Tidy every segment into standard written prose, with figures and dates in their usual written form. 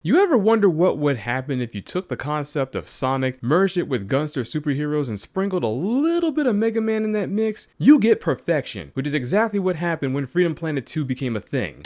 You ever wonder what would happen if you took the concept of Sonic, merged it with Gunster superheroes, and sprinkled a little bit of Mega Man in that mix? You get perfection, which is exactly what happened when Freedom Planet 2 became a thing.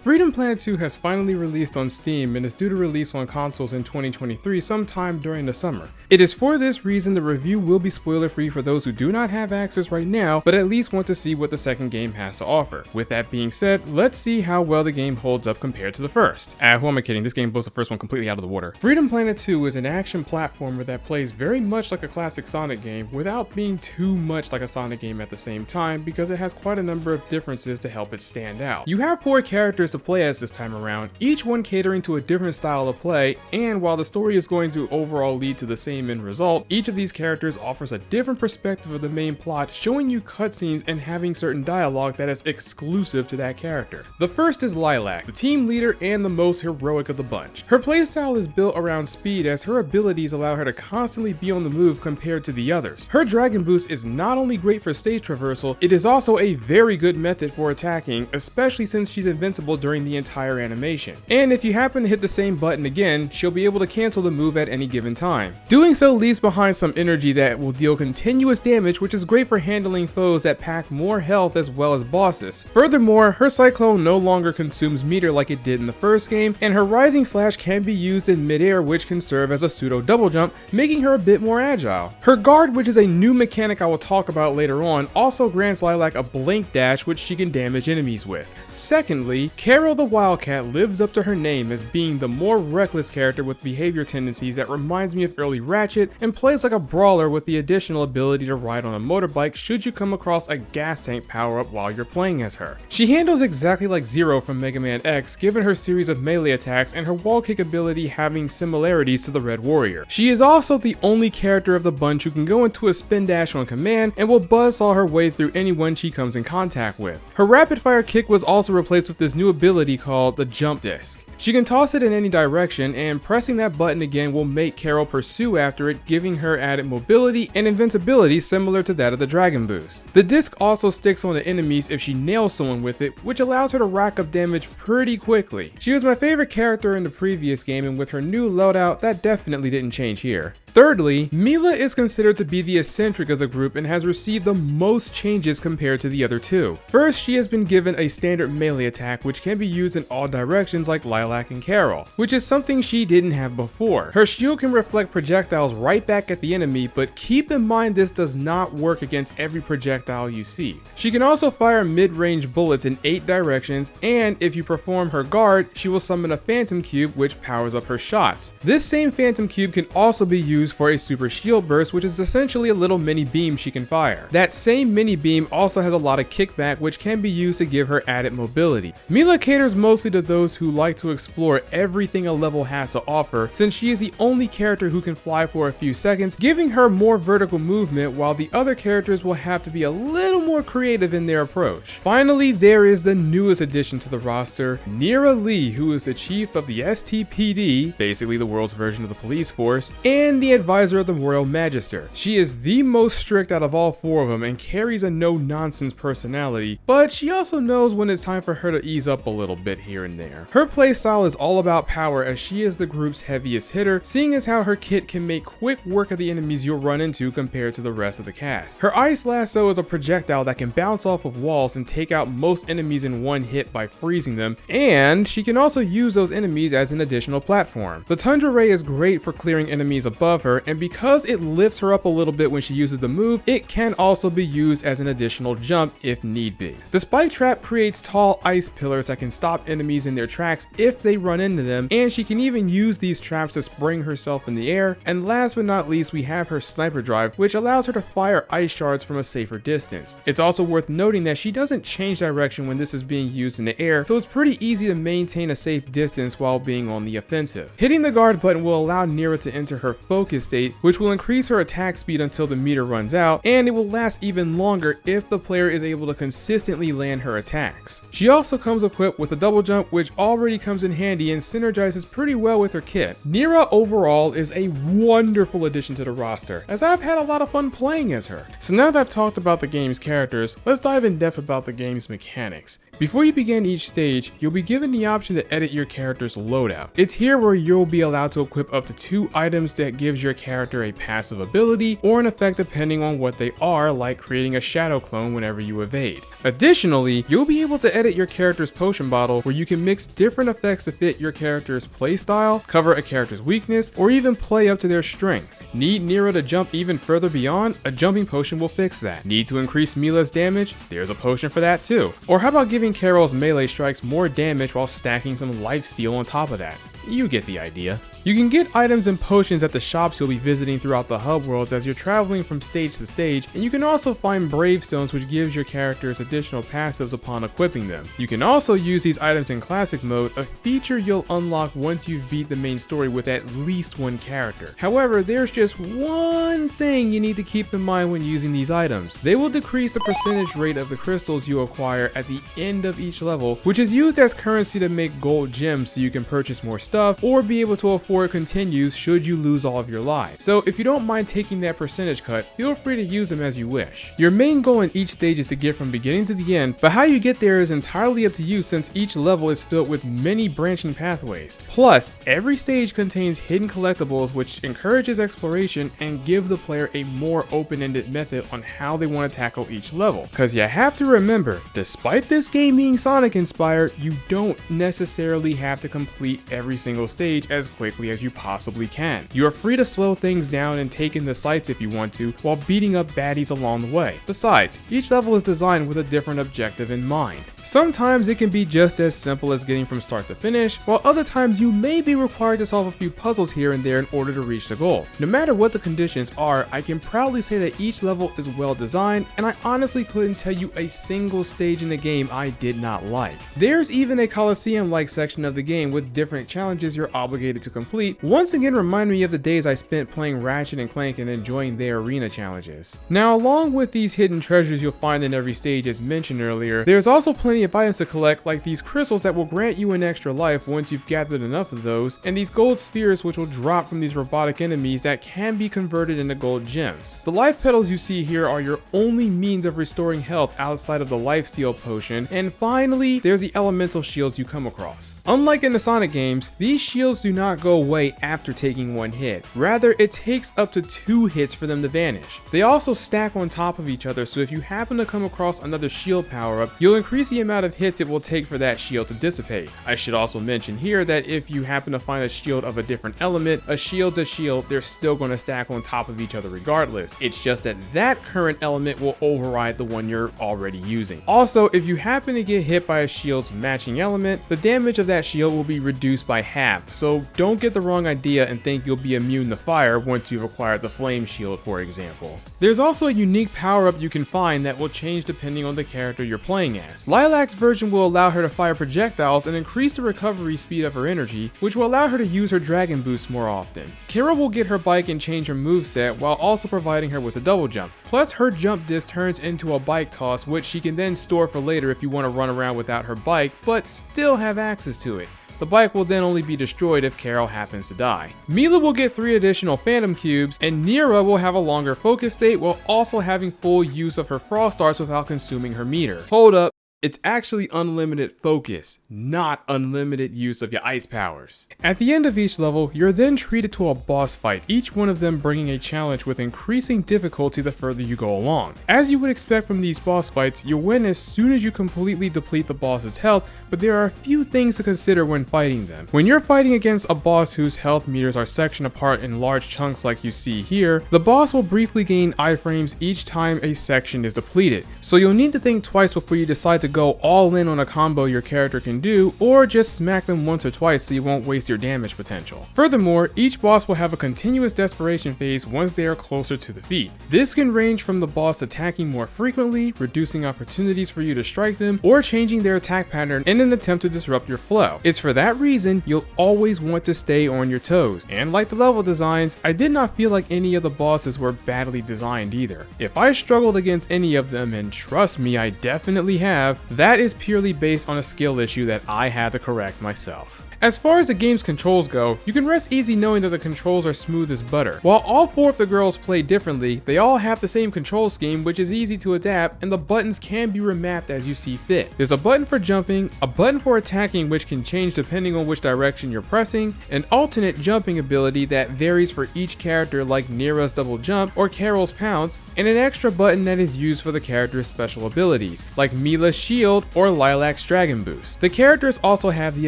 Freedom Planet 2 has finally released on Steam and is due to release on consoles in 2023 sometime during the summer. It is for this reason the review will be spoiler free for those who do not have access right now but at least want to see what the second game has to offer. With that being said, let's see how well the game holds up compared to the first. Who am I kidding, this game blows the first one completely out of the water. Freedom Planet 2 is an action platformer that plays very much like a classic Sonic game without being too much like a Sonic game at the same time because it has quite a number of differences to help it stand out. You have 4 characters to play as this time around, each one catering to a different style of play, and while the story is going to overall lead to the same end result, each of these characters offers a different perspective of the main plot, showing you cutscenes and having certain dialogue that is exclusive to that character. The first is Lilac, the team leader and the most heroic of the bunch. Her playstyle is built around speed as her abilities allow her to constantly be on the move compared to the others. Her Dragon Boost is not only great for stage traversal, it is also a very good method for attacking, especially since she's invincible during the entire animation. And if you happen to hit the same button again, she'll be able to cancel the move at any given time. Doing so leaves behind some energy that will deal continuous damage, which is great for handling foes that pack more health as well as bosses. Furthermore, her Cyclone no longer consumes meter like it did in the first game, and her Rising Slash can be used in midair, which can serve as a pseudo double jump, making her a bit more agile. Her Guard, which is a new mechanic I will talk about later on, also grants Lilac a blink dash which she can damage enemies with. Secondly, Carol the Wildcat lives up to her name as being the more reckless character with behavior tendencies that reminds me of early Ratchet, and plays like a brawler with the additional ability to ride on a motorbike should you come across a gas tank power up while you're playing as her. She handles exactly like Zero from Mega Man X, given her series of melee attacks and her wall kick ability having similarities to the Red Warrior. She is also the only character of the bunch who can go into a spin dash on command and will buzzsaw her way through anyone she comes in contact with. Her rapid fire kick was also replaced with this new ability called the Jump Disc. She can toss it in any direction, and pressing that button again will make Carol pursue after it, giving her added mobility and invincibility similar to that of the Dragon Boost. The disc also sticks on the enemies if she nails someone with it, which allows her to rack up damage pretty quickly. She was my favorite character in the previous game, and with her new loadout, that definitely didn't change here. Thirdly, Mila is considered to be the eccentric of the group and has received the most changes compared to the other two. First, she has been given a standard melee attack which can be used in all directions like Lilac and Carol, which is something she didn't have before. Her shield can reflect projectiles right back at the enemy, but keep in mind this does not work against every projectile you see. She can also fire mid-range bullets in 8 directions, and if you perform her guard, she will summon a Phantom Cube which powers up her shots. This same Phantom Cube can also be used for a super shield burst, which is essentially a little mini beam she can fire. That same mini beam also has a lot of kickback which can be used to give her added mobility. Mila caters mostly to those who like to explore everything a level has to offer, since she is the only character who can fly for a few seconds, giving her more vertical movement, while the other characters will have to be a little more creative in their approach. Finally, there is the newest addition to the roster, Neera Lee, who is the chief of the STPD, basically the world's version of the police force, and the advisor of the Royal Magister. She is the most strict out of all 4 of them and carries a no-nonsense personality, but she also knows when it's time for her to ease up a little bit here and there. Her playstyle is all about power as she is the group's heaviest hitter, seeing as how her kit can make quick work of the enemies you'll run into compared to the rest of the cast. Her Ice Lasso is a projectile that can bounce off of walls and take out most enemies in one hit by freezing them, and she can also use those enemies as an additional platform. The Tundra Ray is great for clearing enemies above her, and because it lifts her up a little bit when she uses the move, it can also be used as an additional jump if need be. The Spike Trap creates tall ice pillars that can stop enemies in their tracks if they run into them, and she can even use these traps to spring herself in the air. And last but not least, we have her Sniper Drive, which allows her to fire ice shards from a safer distance. It's also worth noting that she doesn't change direction when this is being used in the air, so it's pretty easy to maintain a safe distance while being on the offensive. Hitting the guard button will allow Neera to enter her focus focus state, which will increase her attack speed until the meter runs out, and it will last even longer if the player is able to consistently land her attacks. She also comes equipped with a double jump, which already comes in handy and synergizes pretty well with her kit. Nira overall is a wonderful addition to the roster, as I've had a lot of fun playing as her. So now that I've talked about the game's characters, let's dive in depth about the game's mechanics. Before you begin each stage, you'll be given the option to edit your character's loadout. It's here where you'll be allowed to equip up to 2 items that gives your character a passive ability or an effect depending on what they are, like creating a shadow clone whenever you evade. Additionally, you'll be able to edit your character's potion bottle, where you can mix different effects to fit your character's playstyle, cover a character's weakness, or even play up to their strengths. Need Nira to jump even further beyond? A jumping potion will fix that. Need to increase Mila's damage? There's a potion for that too. Or how about giving Carol's melee strikes more damage while stacking some lifesteal on top of that? You get the idea. You can get items and potions at the shops you'll be visiting throughout the hub worlds as you're traveling from stage to stage, and you can also find brave stones, which gives your characters additional passives upon equipping them. You can also use these items in classic mode, a feature you'll unlock once you've beat the main story with at least one character. However, there's just one thing you need to keep in mind when using these items. They will decrease the percentage rate of the crystals you acquire at the end of each level, which is used as currency to make gold gems so you can purchase more stuff or be able to afford continues should you lose all of your lives. So if you don't mind taking that percentage cut, feel free to use them as you wish. Your main goal in each stage is to get from beginning to the end, but how you get there is entirely up to you, since each level is filled with many branching pathways. Plus, every stage contains hidden collectibles, which encourages exploration and gives the player a more open-ended method on how they want to tackle each level. Cause you have to remember, despite this game being Sonic inspired, you don't necessarily have to complete every single stage as quickly as you possibly can. You are free to slow things down and take in the sights if you want to, while beating up baddies along the way. Besides, each level is designed with a different objective in mind. Sometimes it can be just as simple as getting from start to finish, while other times you may be required to solve a few puzzles here and there in order to reach the goal. No matter what the conditions are, I can proudly say that each level is well designed, and I honestly couldn't tell you a single stage in the game I did not like. There's even a Coliseum-like section of the game with different challenges you're obligated to complete, once again remind me of the days I spent playing Ratchet & Clank and enjoying their arena challenges. Now, along with these hidden treasures you'll find in every stage as mentioned earlier, there's also plenty of items to collect, like these crystals that will grant you an extra life once you've gathered enough of those, and these gold spheres which will drop from these robotic enemies that can be converted into gold gems. The life petals you see here are your only means of restoring health outside of the lifesteal potion, and finally, there's the elemental shields you come across. Unlike in the Sonic games, these shields do not go away after taking one hit. Rather, it takes up to 2 hits for them to vanish. They also stack on top of each other, so if you happen to come across another shield power-up, you'll increase the amount of hits it will take for that shield to dissipate. I should also mention here that if you happen to find a shield of a different element, a shield's a shield, they're still going to stack on top of each other regardless. It's just that that current element will override the one you're already using. Also, if you happen to get hit by a shield's matching element, the damage of that shield will be reduced by half, so don't get the wrong idea and think you'll be immune to fire once you've acquired the flame shield, for example. There's also a unique power-up you can find that will change depending on the character you're playing as. Lilac's version will allow her to fire projectiles and increase the recovery speed of her energy, which will allow her to use her dragon boost more often. Kira will get her bike and change her moveset while also providing her with a double jump. Plus, her jump disc turns into a bike toss, which she can then store for later if you want to run around without her bike, but still have access to it. The bike will then only be destroyed if Carol happens to die. Mila will get 3 additional Phantom Cubes, and Nira will have a longer focus state while also having full use of her Frost Arts without consuming her meter. Hold up. It's actually unlimited focus, not unlimited use of your ice powers. At the end of each level, you're then treated to a boss fight, each one of them bringing a challenge with increasing difficulty the further you go along. As you would expect from these boss fights, you'll win as soon as you completely deplete the boss's health, but there are a few things to consider when fighting them. When you're fighting against a boss whose health meters are sectioned apart in large chunks like you see here, the boss will briefly gain iframes each time a section is depleted, so you'll need to think twice before you decide to to go all in on a combo your character can do, or just smack them once or twice so you won't waste your damage potential. Furthermore, each boss will have a continuous desperation phase once they are closer to defeat. This can range from the boss attacking more frequently, reducing opportunities for you to strike them, or changing their attack pattern in an attempt to disrupt your flow. It's for that reason you'll always want to stay on your toes. And like the level designs, I did not feel like any of the bosses were badly designed either. If I struggled against any of them, and trust me, I definitely have, that is purely based on a skill issue that I had to correct myself. As far as the game's controls go, you can rest easy knowing that the controls are smooth as butter. While all 4 of the girls play differently, they all have the same control scheme, which is easy to adapt, and the buttons can be remapped as you see fit. There's a button for jumping, a button for attacking which can change depending on which direction you're pressing, an alternate jumping ability that varies for each character like Nira's double jump or Carol's pounce, and an extra button that is used for the character's special abilities, like Mila's shield or Lilac's dragon boost. The characters also have the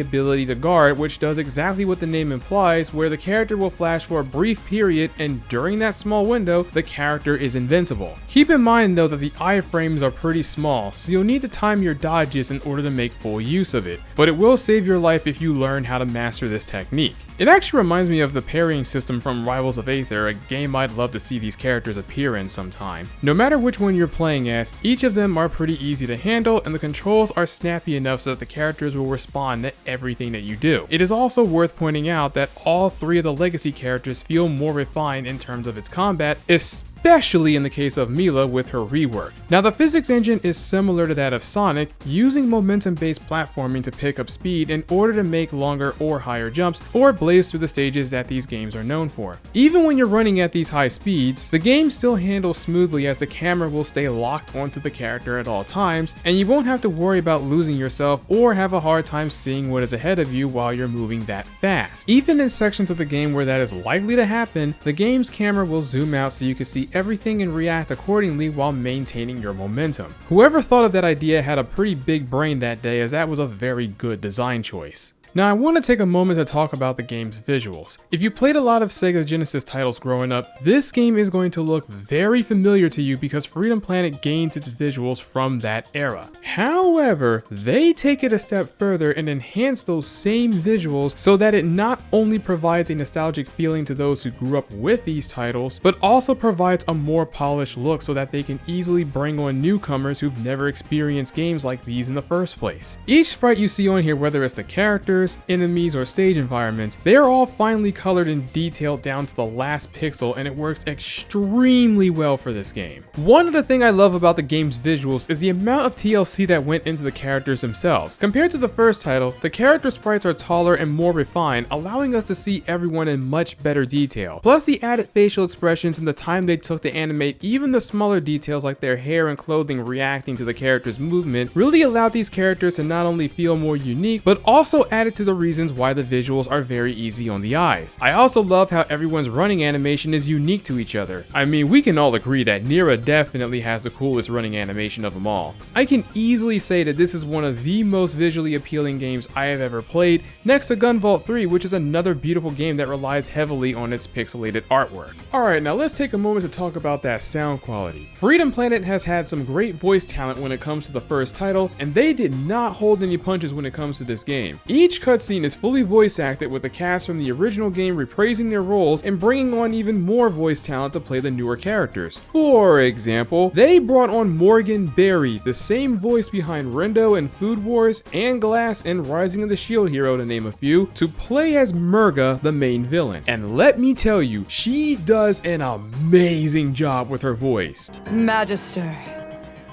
ability to guard, which does exactly what the name implies, where the character will flash for a brief period, and during that small window, the character is invincible. Keep in mind though that the iframes are pretty small, so you'll need to time your dodges in order to make full use of it, but it will save your life if you learn how to master this technique. It actually reminds me of the parrying system from Rivals of Aether, a game I'd love to see these characters appear in sometime. No matter which one you're playing as, each of them are pretty easy to handle, and the controls are snappy enough so that the characters will respond to everything that you do. It is also worth pointing out that all 3 of the legacy characters feel more refined in terms of its combat, especially in the case of Mila with her rework. Now the physics engine is similar to that of Sonic, using momentum-based platforming to pick up speed in order to make longer or higher jumps, or blaze through the stages that these games are known for. Even when you're running at these high speeds, the game still handles smoothly as the camera will stay locked onto the character at all times, and you won't have to worry about losing yourself or have a hard time seeing what is ahead of you while you're moving that fast. Even in sections of the game where that is likely to happen, the game's camera will zoom out so you can see everything and react accordingly while maintaining your momentum. Whoever thought of that idea had a pretty big brain that day, as that was a very good design choice. Now I want to take a moment to talk about the game's visuals. If you played a lot of Sega Genesis titles growing up, this game is going to look very familiar to you because Freedom Planet gains its visuals from that era. However, they take it a step further and enhance those same visuals so that it not only provides a nostalgic feeling to those who grew up with these titles, but also provides a more polished look so that they can easily bring on newcomers who've never experienced games like these in the first place. Each sprite you see on here, whether it's the characters, enemies, or stage environments, they are all finely colored and detailed down to the last pixel, and it works extremely well for this game. One other thing I love about the game's visuals is the amount of TLC that went into the characters themselves. Compared to the first title, the character sprites are taller and more refined, allowing us to see everyone in much better detail. Plus the added facial expressions and the time they took to animate even the smaller details like their hair and clothing reacting to the character's movement really allowed these characters to not only feel more unique, but also added to the reasons why the visuals are very easy on the eyes. I also love how everyone's running animation is unique to each other. I mean, we can all agree that Nira definitely has the coolest running animation of them all. I can easily say that this is one of the most visually appealing games I have ever played, next to Gunvolt 3, which is another beautiful game that relies heavily on its pixelated artwork. Alright, now let's take a moment to talk about that sound quality. Freedom Planet has had some great voice talent when it comes to the first title, and they did not hold any punches when it comes to this game. Each cutscene is fully voice acted, with the cast from the original game reprising their roles and bringing on even more voice talent to play the newer characters. For example, they brought on Morgan Berry, the same voice behind Rendo in Food Wars and Glass and Rising of the Shield Hero, to name a few, to play as Murga, the main villain. And let me tell you, she does an amazing job with her voice. Magister,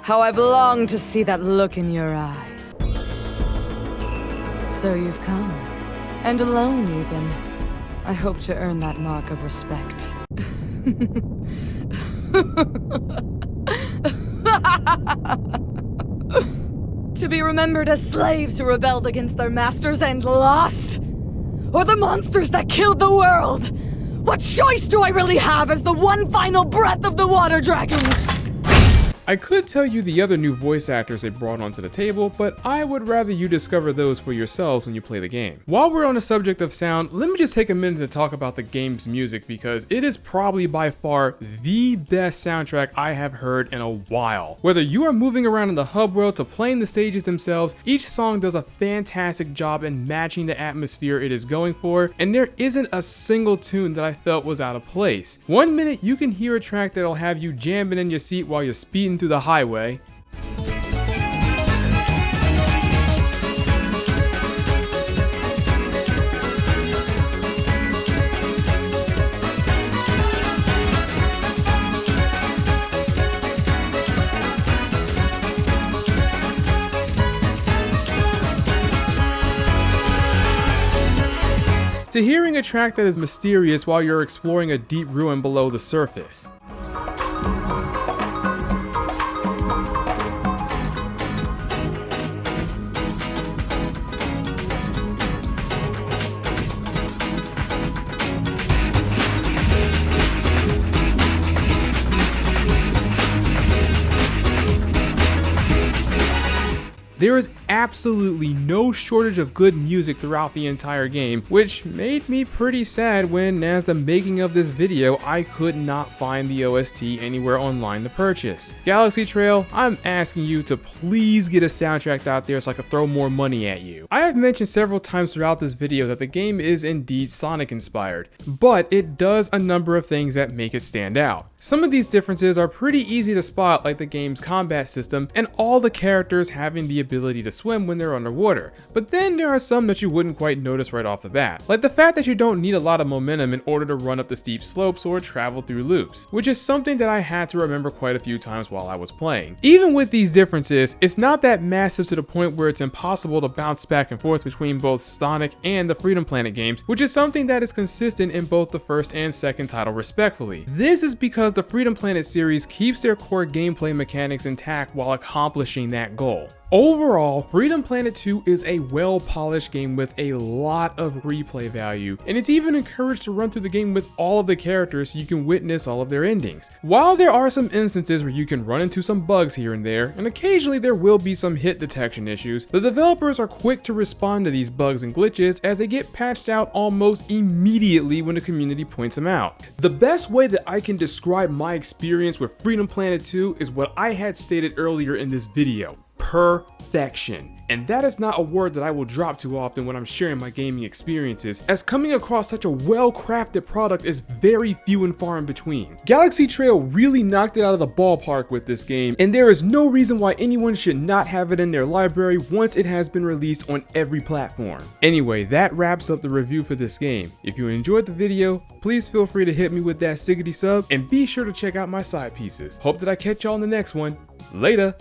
how I've longed to see that look in your eyes. So you've come, and alone even. I hope to earn that mark of respect. To be remembered as slaves who rebelled against their masters and lost? Or the monsters that killed the world? What choice do I really have as the one final breath of the water dragons? I could tell you the other new voice actors they brought onto the table, but I would rather you discover those for yourselves when you play the game. While we're on the subject of sound, let me just take a minute to talk about the game's music because it is probably by far the best soundtrack I have heard in a while. Whether you are moving around in the hub world to playing the stages themselves, each song does a fantastic job in matching the atmosphere it is going for, and there isn't a single tune that I felt was out of place. One minute you can hear a track that'll have you jamming in your seat while you're speeding through the highway. To hearing a track that is mysterious while you're exploring a deep ruin below the surface. There is absolutely no shortage of good music throughout the entire game, which made me pretty sad when, as the making of this video, I could not find the OST anywhere online to purchase. Galaxy Trail, I'm asking you to please get a soundtrack out there so I can throw more money at you. I have mentioned several times throughout this video that the game is indeed Sonic inspired, but it does a number of things that make it stand out. Some of these differences are pretty easy to spot, like the game's combat system and all the characters having the ability to swim when they're underwater, but then there are some that you wouldn't quite notice right off the bat, like the fact that you don't need a lot of momentum in order to run up the steep slopes or travel through loops, which is something that I had to remember quite a few times while I was playing. Even with these differences, it's not that massive to the point where it's impossible to bounce back and forth between both Sonic and the Freedom Planet games, which is something that is consistent in both the first and second title respectfully. This is because the Freedom Planet series keeps their core gameplay mechanics intact while accomplishing that goal. Overall, Freedom Planet 2 is a well-polished game with a lot of replay value, and it's even encouraged to run through the game with all of the characters so you can witness all of their endings. While there are some instances where you can run into some bugs here and there, and occasionally there will be some hit detection issues, the developers are quick to respond to these bugs and glitches as they get patched out almost immediately when the community points them out. The best way that I can describe my experience with Freedom Planet 2 is what I had stated earlier in this video: perfection. And that is not a word that I will drop too often when I'm sharing my gaming experiences, as coming across such a well-crafted product is very few and far in between. Galaxy Trail really knocked it out of the ballpark with this game, and there is no reason why anyone should not have it in their library once it has been released on every platform. Anyway, that wraps up the review for this game. If you enjoyed the video, please feel free to hit me with that siggity sub, and be sure to check out my side pieces. Hope that I catch y'all in the next one. Later!